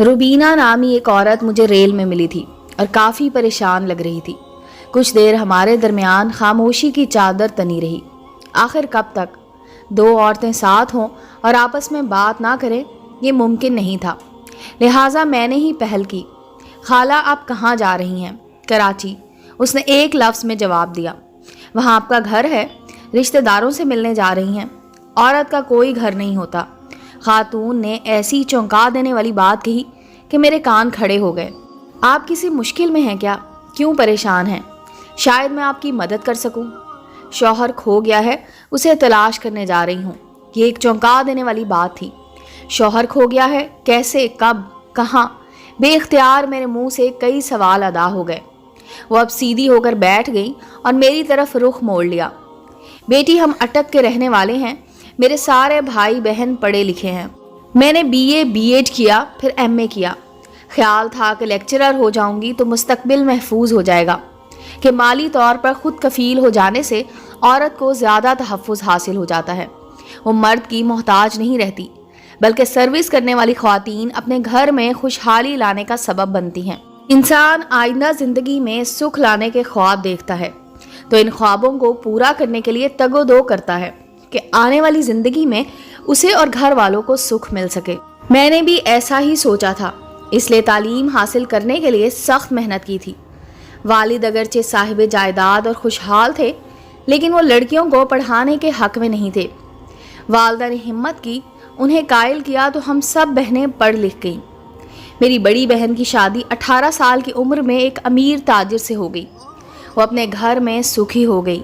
रुबीना नामी एक औरत मुझे रेल में मिली थी और काफ़ी परेशान लग रही थी। कुछ देर हमारे दरमियान खामोशी की चादर तनी रही। आखिर कब तक दो औरतें साथ हों और आपस में बात ना करें, ये मुमकिन नहीं था। लिहाजा मैंने ही पहल की। खाला, आप कहाँ जा रही हैं? कराची, उसने एक लफ्ज़ में जवाब दिया। वहाँ आपका घर है? रिश्तेदारों से मिलने जा रही हैं? औरत का कोई घर नहीं होता। खातून ने ऐसी चौंका देने वाली बात कही कि मेरे कान खड़े हो गए। आप किसी मुश्किल में हैं क्या? क्यों परेशान हैं? शायद मैं आपकी मदद कर सकूं। शौहर खो गया है, उसे तलाश करने जा रही हूं। ये एक चौंका देने वाली बात थी। शौहर खो गया है? कैसे, कब, कहाँ? बेइख्तियार मेरे मुंह से कई सवाल अदा हो गए। वो अब सीधी होकर बैठ गई और मेरी तरफ रुख मोड़ लिया। बेटी, हम अटक के रहने वाले हैं। मेरे सारे भाई बहन पढ़े लिखे हैं। मैंने बीए बीएड किया, फिर एमए किया। ख्याल था कि लेक्चरर हो जाऊंगी तो मुस्तकबिल महफूज हो जाएगा, कि माली तौर पर खुद कफील हो जाने से औरत को ज़्यादा तहफ़्फ़ुज़ हासिल हो जाता है। वो मर्द की मोहताज नहीं रहती, बल्कि सर्विस करने वाली ख़वातीन अपने घर में खुशहाली लाने का सबब बनती हैं। इंसान आइंदा ज़िंदगी में सुख लाने के ख्वाब देखता है तो इन ख्वाबों को पूरा करने के लिए तगोदो करता है कि आने वाली ज़िंदगी में उसे और घर वालों को सुख मिल सके। मैंने भी ऐसा ही सोचा था, इसलिए तालीम हासिल करने के लिए सख्त मेहनत की थी। वालिद अगरचे साहिब जायदाद और खुशहाल थे, लेकिन वो लड़कियों को पढ़ाने के हक में नहीं थे। वालदा ने हिम्मत की, उन्हें कायल किया तो हम सब बहनें पढ़ लिख गईं। मेरी बड़ी बहन की शादी 18 साल की उम्र में एक अमीर ताजिर से हो गई। वो अपने घर में सुखी हो गई।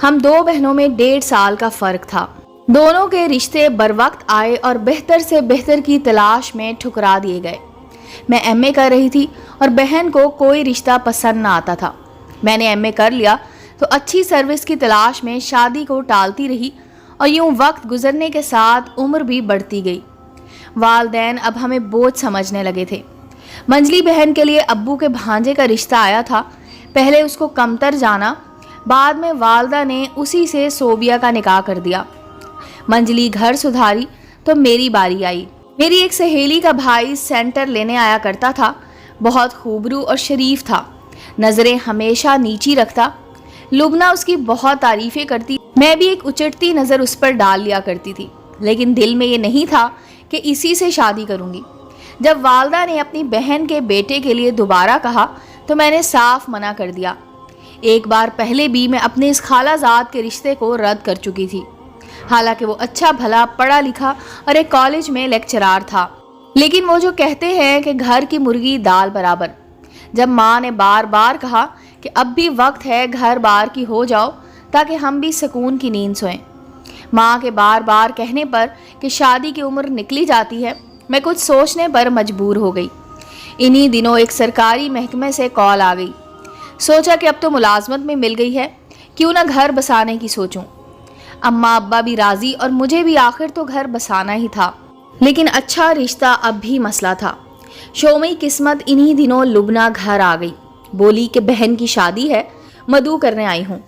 हम दो बहनों में 1.5 साल का फ़र्क था। दोनों के रिश्ते बरवक्त आए और बेहतर से बेहतर की तलाश में ठुकरा दिए गए। मैं एमए कर रही थी और बहन को कोई रिश्ता पसंद ना आता था। मैंने एमए कर लिया तो अच्छी सर्विस की तलाश में शादी को टालती रही और यूं वक्त गुजरने के साथ उम्र भी बढ़ती गई। वालदैन अब हमें बोझ समझने लगे थे। मंजली बहन के लिए अब्बू के भांजे का रिश्ता आया था। पहले उसको कमतर जाना, बाद में वालदा ने उसी से सोबिया का निकाह कर दिया। मंजली घर सुधारी तो मेरी बारी आई। मेरी एक सहेली का भाई सेंटर लेने आया करता था। बहुत खूबरू और शरीफ था, नज़रें हमेशा नीची रखता। लुबना उसकी बहुत तारीफ़ें करती, मैं भी एक उचटती नज़र उस पर डाल लिया करती थी, लेकिन दिल में ये नहीं था कि इसी से शादी करूँगी। जब वालदा ने अपनी बहन के बेटे के लिए दोबारा कहा तो मैंने साफ मना कर दिया। एक बार पहले भी मैं अपने इस खालाजाद के रिश्ते को रद्द कर चुकी थी। हालांकि वो अच्छा भला पढ़ा लिखा और एक कॉलेज में लेक्चरार था, लेकिन वो जो कहते हैं कि घर की मुर्गी दाल बराबर। जब माँ ने बार बार कहा कि अब भी वक्त है घर बार की हो जाओ ताकि हम भी सुकून की नींद सोएं, माँ के बार बार कहने पर कि शादी की उम्र निकली जाती है, मैं कुछ सोचने पर मजबूर हो गई। इन्हीं दिनों एक सरकारी महकमे से कॉल आ गई। सोचा कि अब तो मुलाजमत में मिल गई है, क्यों ना घर बसाने की सोचूं। अम्मा अब्बा भी राजी और मुझे भी आखिर तो घर बसाना ही था, लेकिन अच्छा रिश्ता अब भी मसला था। शोमई किस्मत इन्हीं दिनों लुबना घर आ गई। बोली कि बहन की शादी है, मदू करने आई हूँ,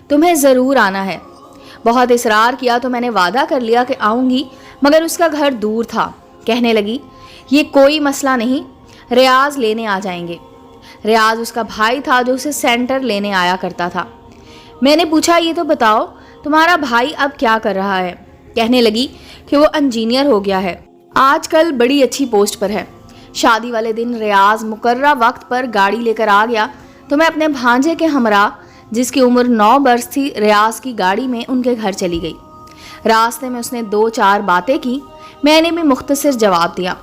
तुम्हें ज़रूर आना है। बहुत इसरार किया तो मैंने वादा कर लिया कि आऊँगी, मगर उसका घर दूर था। कहने लगी, ये कोई मसला नहीं, रियाज लेने आ जाएंगे। रियाज उसका भाई था जो उसे सेंटर लेने आया करता था। मैंने पूछा, ये तो बताओ तुम्हारा भाई अब क्या कर रहा है? कहने लगी कि वो इंजीनियर हो गया है, आजकल बड़ी अच्छी पोस्ट पर है। शादी वाले दिन रियाज मुकर्रा वक्त पर गाड़ी लेकर आ गया तो मैं अपने भांजे के हमरा, जिसकी उम्र 9 बरस थी, रियाज की गाड़ी में उनके घर चली गई। रास्ते में उसने 2-4 बातें की, मैंने भी मुख्तसर जवाब दिया।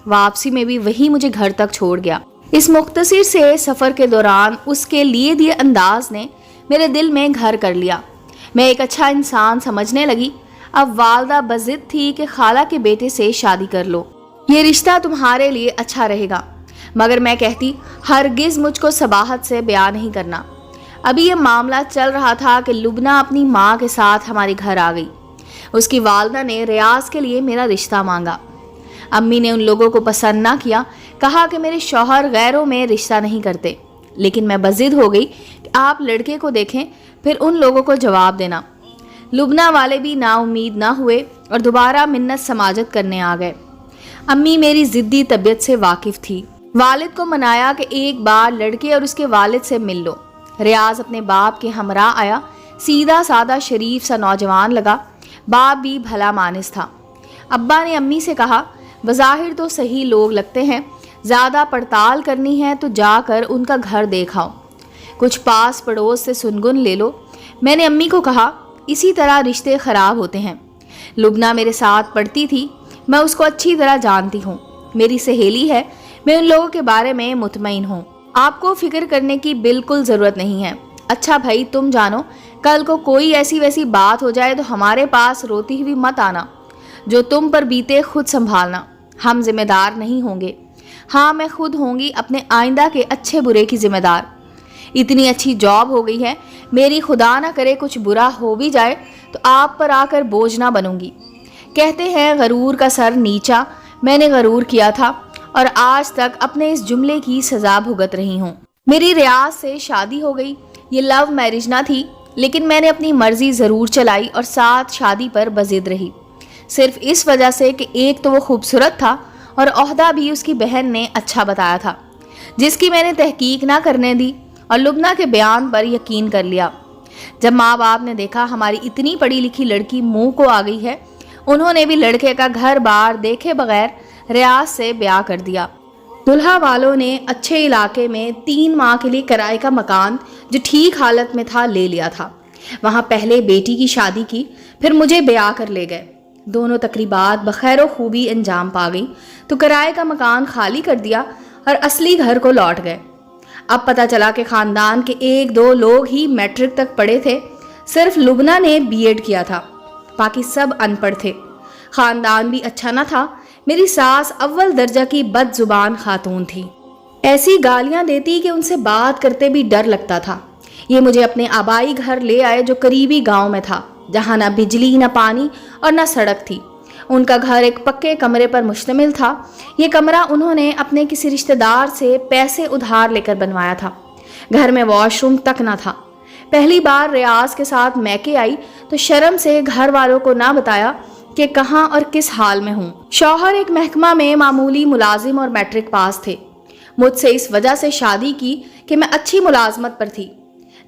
वापसी में भी वही मुझे घर तक छोड़ गया। इस मुख्तसर से सफ़र के दौरान उसके लिए दिए अंदाज ने मेरे दिल में घर कर लिया। मैं एक अच्छा इंसान समझने लगी। अब वालदा बज़िद थी कि खाला के बेटे से शादी कर लो, ये रिश्ता तुम्हारे लिए अच्छा रहेगा, मगर मैं कहती हरगिज़ मुझको सबाहत से बयान नहीं करना। अभी ये मामला चल रहा था कि लुबना अपनी माँ के साथ हमारे घर आ गई। उसकी वालदा ने रियाज के लिए मेरा रिश्ता मांगा। अम्मी ने उन लोगों को पसंद ना किया, कहा कि मेरे शौहर गैरों में रिश्ता नहीं करते, लेकिन मैं बज़िद हो गई कि आप लड़के को देखें फिर उन लोगों को जवाब देना। लुबना वाले भी नाउम्मीद ना हुए और दोबारा मिन्नत समाजत करने आ गए। अम्मी मेरी जिद्दी तबीयत से वाकिफ थी। वालिद को मनाया कि एक बार लड़के और उसके वालिद से मिल लो। रियाज अपने बाप के हमरा आया। सीधा सादा शरीफ सा नौजवान लगा। बाप भी भला मानिस था। अब्बा ने अम्मी से कहा, बज़ाहिर तो सही लोग लगते हैं, ज़्यादा पड़ताल करनी है तो जाकर उनका घर देखाओ, कुछ पास पड़ोस से सुनगुन ले लो। मैंने अम्मी को कहा, इसी तरह रिश्ते ख़राब होते हैं। लुबना मेरे साथ पढ़ती थी, मैं उसको अच्छी तरह जानती हूँ, मेरी सहेली है, मैं उन लोगों के बारे में मुतमईन हूँ। आपको फिक्र करने की बिल्कुल ज़रूरत नहीं है। अच्छा भाई, तुम जानो, कल को कोई ऐसी वैसी बात हो जाए तो हमारे पास रोती हुई मत आना। जो तुम पर बीते खुद संभालना, हम जिम्मेदार नहीं होंगे। हाँ, मैं खुद होंगी अपने आइंदा के अच्छे बुरे की जिम्मेदार। इतनी अच्छी जॉब हो गई है, मेरी खुदा ना करे कुछ बुरा हो भी जाए तो आप पर आकर बोझ ना बनूंगी। कहते हैं गरूर का सर नीचा, मैंने गरूर किया था और आज तक अपने इस जुमले की सज़ा भुगत रही हूँ। मेरी रियाज से शादी हो गई। ये लव मैरिज ना थी, लेकिन मैंने अपनी मर्जी ज़रूर चलाई और साथ शादी पर बज़िद रही, सिर्फ इस वजह से कि एक तो वो खूबसूरत था और ओहदा भी उसकी बहन ने अच्छा बताया था, जिसकी मैंने तहकीक ना करने दी और लुबना के बयान पर यकीन कर लिया। जब माँ बाप ने देखा हमारी इतनी पढ़ी लिखी लड़की मुंह को आ गई है, उन्होंने भी लड़के का घर बार देखे बगैर रियाज से ब्याह कर दिया। दुल्हा वालों ने अच्छे इलाके में 3 माह के लिए किराए का मकान, जो ठीक हालत में था, ले लिया था। वहाँ पहले बेटी की शादी की, फिर मुझे ब्याह कर ले गए। दोनों तकरीबात बखैर खूबी अंजाम पा गई तो किराए का मकान खाली कर दिया और असली घर को लौट गए। अब पता चला कि ख़ानदान के 1-2 लोग ही मैट्रिक तक पढ़े थे। सिर्फ लुबना ने बीएड किया था, बाकी सब अनपढ़ थे। ख़ानदान भी अच्छा न था। मेरी सास अव्वल दर्जा की बदजुबान खातून थी। ऐसी गालियां देती कि उनसे बात करते भी डर लगता था। ये मुझे अपने आबाई घर ले आए, जो करीबी गांव में था, जहां ना बिजली, ना पानी और ना सड़क थी। उनका घर एक पक्के कमरे पर मुश्तमिल था। ये कमरा उन्होंने अपने किसी रिश्तेदार से पैसे उधार लेकर बनवाया था। घर में वॉशरूम तक ना था। पहली बार रियाज के साथ मैके आई तो शर्म से घर वालों को ना बताया कि कहाँ और किस हाल में हूँ। शौहर एक महकमा में मामूली मुलाजिम और मैट्रिक पास थे। मुझसे इस वजह से शादी की कि मैं अच्छी मुलाजमत पर थी।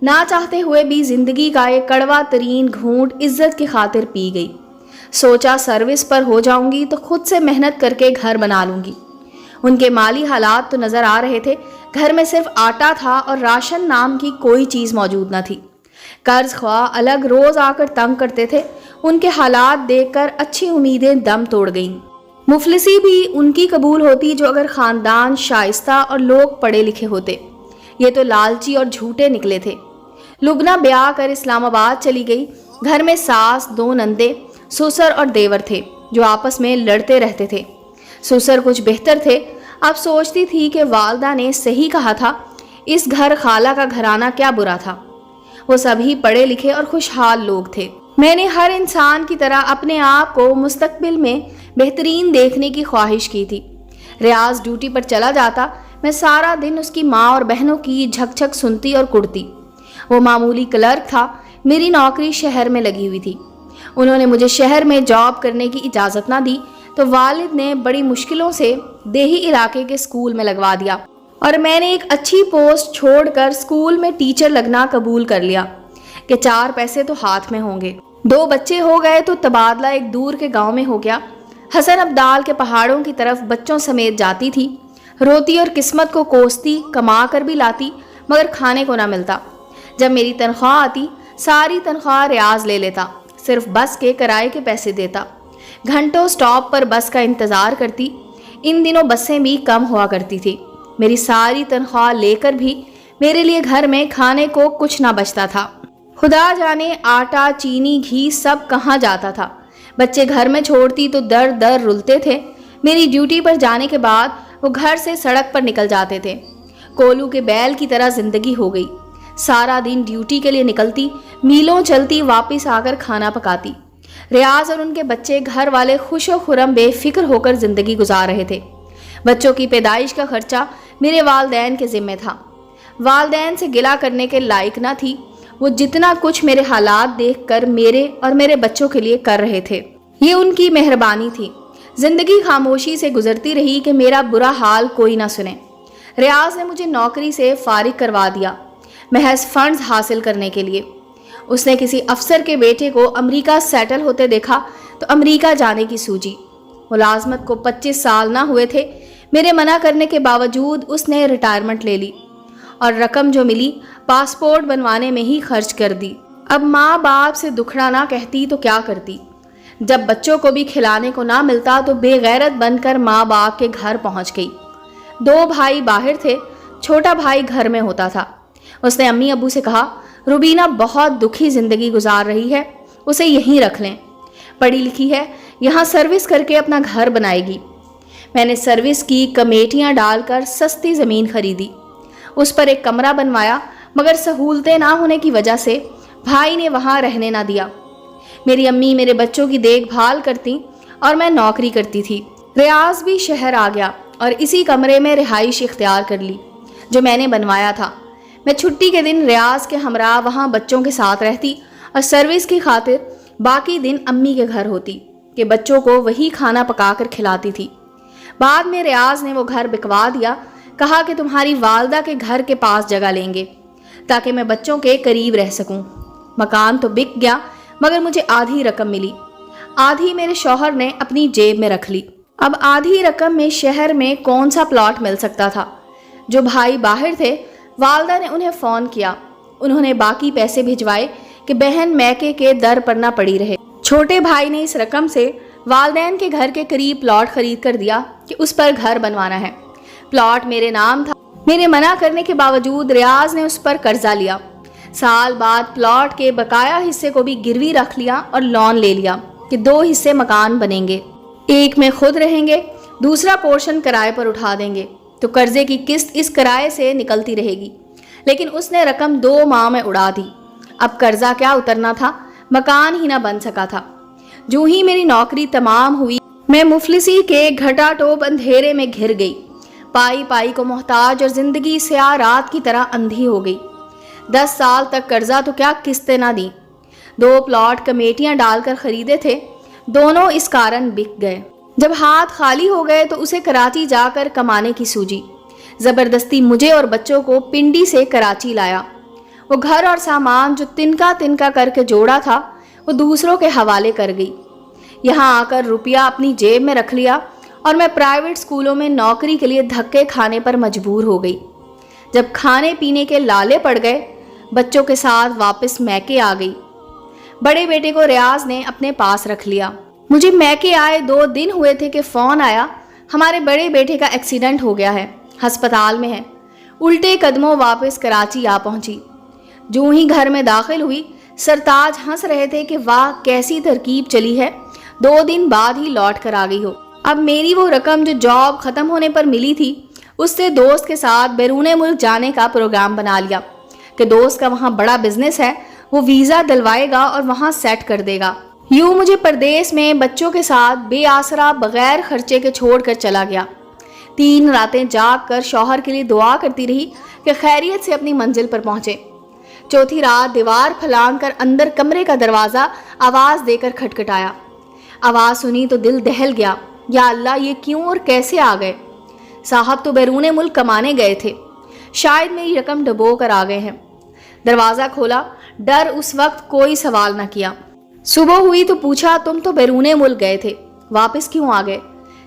ना चाहते हुए भी जिंदगी का एक कड़वा तरीन घूंट इज्जत की खातिर पी गई। सोचा सर्विस पर हो जाऊंगी तो खुद से मेहनत करके घर बना लूंगी। उनके माली हालात तो नजर आ रहे थे। घर में सिर्फ आटा था और राशन नाम की कोई चीज़ मौजूद न थी। कर्ज ख्वाह अलग रोज आकर तंग करते थे। उनके हालात देखकर अच्छी उम्मीदें दम तोड़ गईं। मुफलिसी भी उनकी कबूल होती जो अगर ख़ानदान शाइस्ता और लोग पढ़े लिखे होते। ये तो लालची और झूठे निकले थे। लुबना ब्याह कर इस्लामाबाद चली गई। घर में सास, 2 नंदे, ससुर और देवर थे जो आपस में लड़ते रहते थे। ससुर कुछ बेहतर थे। अब सोचती थी कि वालदा ने सही कहा था, इस घर खाला का घराना क्या बुरा था। वो सभी पढ़े लिखे और खुशहाल लोग थे। मैंने हर इंसान की तरह अपने आप को मुस्तकबिल में बेहतरीन देखने की ख्वाहिश की थी। रियाज ड्यूटी पर चला जाता, मैं सारा दिन उसकी माँ और बहनों की झकझक सुनती और कुड़ती। वो मामूली क्लर्क था। मेरी नौकरी शहर में लगी हुई थी। उन्होंने मुझे शहर में जॉब करने की इजाज़त ना दी तो वालिद ने बड़ी मुश्किलों से देही इलाके के स्कूल में लगवा दिया और मैंने एक अच्छी पोस्ट छोड़कर स्कूल में टीचर लगना कबूल कर लिया कि 4 पैसे तो हाथ में होंगे। 2 बच्चे हो गए तो तबादला एक दूर के गांव में हो गया। हसन अब्दाल के पहाड़ों की तरफ बच्चों समेत जाती थी। रोती और किस्मत को कोसती, कमा कर भी लाती, मगर खाने को ना मिलता। जब मेरी तनख्वाह आती, सारी तनख्वाह रियाज ले लेता, सिर्फ बस के किराए के पैसे देता। घंटों स्टॉप पर बस का इंतज़ार करती। इन दिनों बसें भी कम हुआ करती थी। मेरी सारी तनख्वाह लेकर भी मेरे लिए घर में खाने को कुछ ना बचता था। खुदा जाने आटा, चीनी, घी सब कहाँ जाता था। बच्चे घर में छोड़ती तो दर दर रुलते थे। मेरी ड्यूटी पर जाने के बाद वो घर से सड़क पर निकल जाते थे। कोलू के बैल की तरह जिंदगी हो गई। सारा दिन ड्यूटी के लिए निकलती, मीलों चलती, वापस आकर खाना पकाती। रियाज और उनके बच्चे घर वाले खुशो खुरम बेफिक्र होकर जिंदगी गुजार रहे थे। बच्चों की पैदाइश का खर्चा मेरे वालदैन के जिम्मे था। वालदैन से गिला करने के लायक ना थी। वो जितना कुछ मेरे हालात देखकर मेरे और मेरे बच्चों के लिए कर रहे थे, ये उनकी मेहरबानी थी। जिंदगी खामोशी से गुजरती रही कि मेरा बुरा हाल कोई ना सुने। रियाज ने मुझे नौकरी से फारिग करवा दिया, महज फंड्स हासिल करने के लिए। उसने किसी अफसर के बेटे को अमेरिका सेटल होते देखा तो अमेरिका जाने की सूझी। मुलाजमत को 25 साल ना हुए थे। मेरे मना करने के बावजूद उसने रिटायरमेंट ले ली और रकम जो मिली पासपोर्ट बनवाने में ही खर्च कर दी। अब माँ बाप से दुखड़ा ना कहती तो क्या करती। जब बच्चों को भी खिलाने को ना मिलता तो बेगैरत बनकर माँ बाप के घर पहुँच गई। 2 भाई बाहर थे, छोटा भाई घर में होता था। उसने अम्मी अब्बू से कहा, रुबीना बहुत दुखी ज़िंदगी गुजार रही है, उसे यहीं रख लें। पढ़ी लिखी है, यहाँ सर्विस करके अपना घर बनाएगी। मैंने सर्विस की कमेटियाँ डालकर सस्ती ज़मीन खरीदी, उस पर एक कमरा बनवाया, मगर सहूलतें ना होने की वजह से भाई ने वहाँ रहने ना दिया। मेरी अम्मी मेरे बच्चों की देखभाल करती और मैं नौकरी करती थी। रियाज भी शहर आ गया और इसी कमरे में रिहाइश इख्तियार कर ली जो मैंने बनवाया था। मैं छुट्टी के दिन रियाज के हमरा वहाँ बच्चों के साथ रहती और सर्विस की खातिर बाकी दिन अम्मी के घर होती कि बच्चों को वही खाना पकाकर खिलाती थी। बाद में रियाज ने वो घर बिकवा दिया, कहा कि तुम्हारी वालदा के घर के पास जगह लेंगे ताकि मैं बच्चों के करीब रह सकूं। मकान तो बिक गया, मगर मुझे आधी रकम मिली, आधी मेरे शौहर ने अपनी जेब में रख ली। अब आधी रकम में शहर में कौन सा प्लॉट मिल सकता था। जो भाई बाहर थे, वालदा ने उन्हें फ़ोन किया, उन्होंने बाकी पैसे भिजवाए कि बहन मैके के दर पर ना पड़ी रहे। छोटे भाई ने इस रकम से वालदैन के घर के करीब प्लॉट खरीद कर दिया कि उस पर घर बनवाना है। प्लॉट मेरे नाम था। मेरे मना करने के बावजूद रियाज ने उस पर कर्जा लिया। साल बाद प्लॉट के बकाया हिस्से को भी गिरवी रख लिया और लोन ले लिया कि 2 हिस्से मकान बनेंगे, एक में खुद रहेंगे, दूसरा पोर्शन किराए पर उठा देंगे तो कर्जे की किस्त इस किराए से निकलती रहेगी। लेकिन उसने रकम 2 माह में उड़ा दी। अब कर्जा क्या उतरना था, मकान ही ना बन सका था। जो ही मेरी नौकरी तमाम हुई, मैं मुफलिसी के घटाटोप अंधेरे में घिर गई। पाई पाई को मोहताज और जिंदगी स्याह रात की तरह अंधी हो गई। 10 साल तक कर्जा तो क्या किस्तें ना दी। 2 प्लॉट कमेटियां डालकर खरीदे थे, दोनों इस कारण बिक गए। जब हाथ खाली हो गए तो उसे कराची जाकर कमाने की सूझी। जबरदस्ती मुझे और बच्चों को पिंडी से कराची लाया। वो घर और सामान जो तिनका तिनका करके जोड़ा था वो दूसरों के हवाले कर गई। यहाँ आकर रुपया अपनी जेब में रख लिया और मैं प्राइवेट स्कूलों में नौकरी के लिए धक्के खाने पर मजबूर हो गई। जब खाने पीने के लाले पड़ गए, बच्चों के साथ वापस मैके आ गई। बड़े बेटे को रियाज ने अपने पास रख लिया। मुझे मैके आए 2 दिन हुए थे कि फ़ोन आया, हमारे बड़े बेटे का एक्सीडेंट हो गया है, अस्पताल में है। उल्टे कदमों वापस कराची आ पहुंची। जो ही घर में दाखिल हुई, सरताज हंस रहे थे कि वाह कैसी तरकीब चली है, 2 दिन बाद ही लौट कर आ गई हो। अब मेरी वो रकम जो जॉब ख़त्म होने पर मिली थी, उससे दोस्त के साथ बैरून मुल्क जाने का प्रोग्राम बना लिया कि दोस्त का वहाँ बड़ा बिजनेस है, वो वीज़ा दिलवाएगा और वहाँ सेट कर देगा। यूँ मुझे परदेश में बच्चों के साथ बेआसरा बगैर खर्चे के छोड़ कर चला गया। 3 रातें जाग कर शौहर के लिए दुआ करती रही कि खैरियत से अपनी मंजिल पर पहुँचे। चौथी रात दीवार फलांग कर अंदर कमरे का दरवाज़ा आवाज़ देकर खटखटाया। आवाज़ सुनी तो दिल दहल गया, या अल्लाह ये क्यों और कैसे आ गए। साहब तो बैरून मुल्क कमाने गए थे, शायद मेरी रकम डबो कर आ गए हैं। दरवाज़ा खोला, डर उस वक्त कोई सवाल न किया। सुबह हुई तो पूछा, तुम तो बैरून मुल्क गए थे, वापस क्यों आ गए।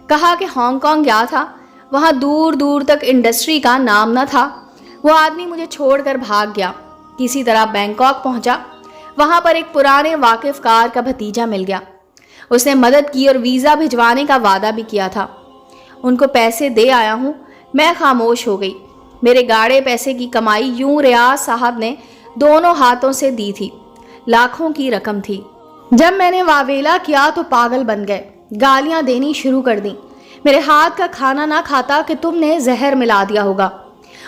कहा कि हांगकांग गया था, वहाँ दूर दूर तक इंडस्ट्री का नाम न था। वो आदमी मुझे छोड़कर भाग गया। किसी तरह बैंकॉक पहुँचा, वहाँ पर एक पुराने वाकिफ़कार का भतीजा मिल गया। उसने मदद की और वीज़ा भिजवाने का वादा भी किया था। उनको पैसे दे आया हूँ। मैं खामोश हो गई। मेरे गाढ़े पैसे की कमाई यूं रियाज साहब ने दोनों हाथों से दी थी। लाखों की रकम थी। जब मैंने वावेला किया तो पागल बन गए, गालियां देनी शुरू कर दी। मेरे हाथ का खाना ना खाता कि तुमने जहर मिला दिया होगा।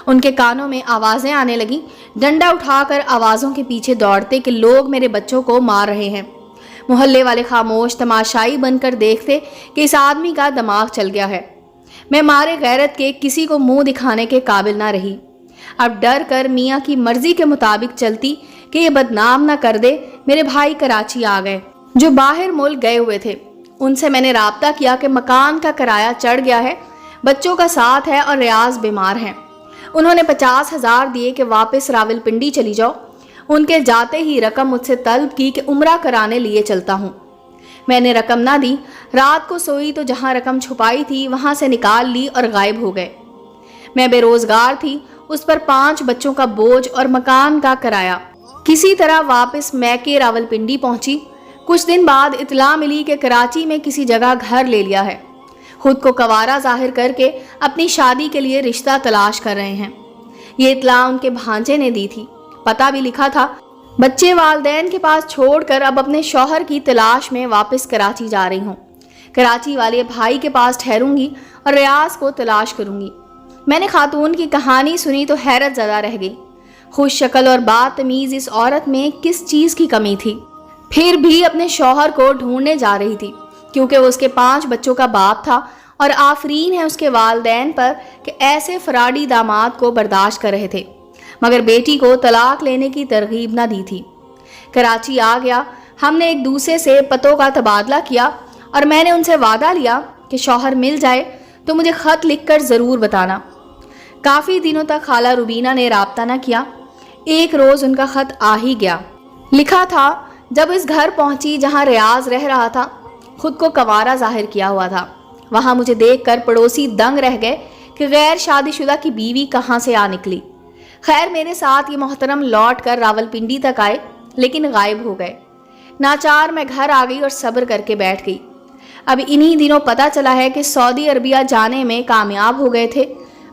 उनके कानों में आवाज़ें आने लगी। डंडा उठाकर आवाज़ों के पीछे दौड़ते कि लोग मेरे बच्चों को मार रहे हैं। मोहल्ले वाले खामोश तमाशाई बनकर देखते कि इस आदमी का दिमाग चल गया है। मैं मारे गैरत के किसी को मुंह दिखाने के काबिल ना रही। अब डर कर मियाँ की मर्जी के मुताबिक चलती कि ये बदनाम ना कर दे। मेरे भाई कराची आ गए, जो बाहर मुल्क गए हुए थे। ان سے میں نے رابطہ کیا کہ مکان کا کرایہ چڑھ گیا ہے، بچوں کا ساتھ ہے اور ریاض بیمار ہیں۔ انہوں نے 50,000 دیے کہ واپس راولپنڈی چلی جاؤ۔ ان کے جاتے ہی رقم مجھ سے طلب کی کہ عمرہ کرانے لیے چلتا ہوں۔ میں نے رقم نہ دی، رات کو سوئی تو جہاں رقم چھپائی تھی وہاں سے نکال لی اور غائب ہو گئے۔ میں بے روزگار تھی، اس پر 5 بچوں کا بوجھ اور مکان کا کرایہ۔ کسی طرح واپس میکے راولپنڈی پہنچی۔ کچھ دن بعد اطلاع ملی کہ کراچی میں کسی جگہ گھر لے لیا ہے۔ خود کو کنوارا ظاہر کر کے اپنی شادی کے لیے رشتہ تلاش کر رہے ہیں۔ یہ اطلاع ان کے بھانجے نے دی تھی، پتہ بھی لکھا تھا۔ بچے والدین کے پاس چھوڑ کر اب اپنے شوہر کی تلاش میں واپس کراچی جا رہی ہوں۔ کراچی والے بھائی کے پاس ٹھہروں گی اور ریاض کو تلاش کروں گی۔ میں نے خاتون کی کہانی سنی تو حیرت زدہ رہ گئی۔ خوش شکل اور بدتمیز اس عورت میں کس چیز کی کمی تھی؟ پھر بھی اپنے شوہر کو ڈھونڈنے جا رہی تھی، کیونکہ وہ اس کے 5 بچوں کا باپ تھا اور آفرین ہے اس کے والدین پر کہ ایسے فراڈی داماد کو برداشت کر رہے تھے، مگر بیٹی کو طلاق لینے کی ترغیب نہ دی تھی۔ کراچی آ گیا، ہم نے ایک دوسرے سے پتوں کا تبادلہ کیا اور میں نے ان سے وعدہ لیا کہ شوہر مل جائے تو مجھے خط لکھ کر ضرور بتانا۔ کافی دنوں تک خالہ روبینہ نے رابطہ نہ کیا۔ ایک روز ان کا خط آ ہی گیا۔ لکھا تھا، جب اس گھر پہنچی جہاں ریاض رہ رہا تھا، خود کو کنوارا ظاہر کیا ہوا تھا۔ وہاں مجھے دیکھ کر پڑوسی دنگ رہ گئے کہ غیر شادی شدہ کی بیوی کہاں سے آ نکلی۔ خیر میرے ساتھ یہ محترم لوٹ کر راولپنڈی تک آئے، لیکن غائب ہو گئے۔ ناچار میں گھر آ گئی اور صبر کر کے بیٹھ گئی۔ اب انہی دنوں پتہ چلا ہے کہ سعودی عربیہ جانے میں کامیاب ہو گئے تھے،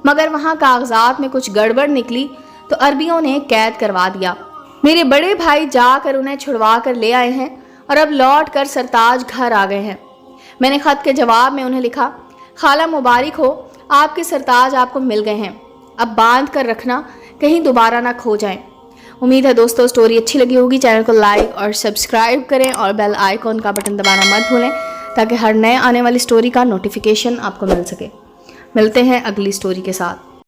مگر وہاں کاغذات میں کچھ گڑبڑ نکلی تو عربیوں نے قید کروا دیا۔ میرے بڑے بھائی جا کر انہیں چھڑوا کر لے آئے ہیں اور اب لوٹ کر سرتاج گھر آ گئے ہیں۔ میں نے خط کے جواب میں انہیں لکھا، خالہ مبارک ہو، آپ کے سرتاج آپ کو مل گئے ہیں، اب باندھ کر رکھنا کہیں دوبارہ نہ کھو جائیں۔ امید ہے دوستو سٹوری اچھی لگی ہوگی۔ چینل کو لائک اور سبسکرائب کریں اور بیل آئیکن کا بٹن دبانا مت بھولیں تاکہ ہر نئے آنے والی سٹوری کا نوٹیفیکیشن آپ کو مل سکے۔ ملتے ہیں اگلی سٹوری کے ساتھ۔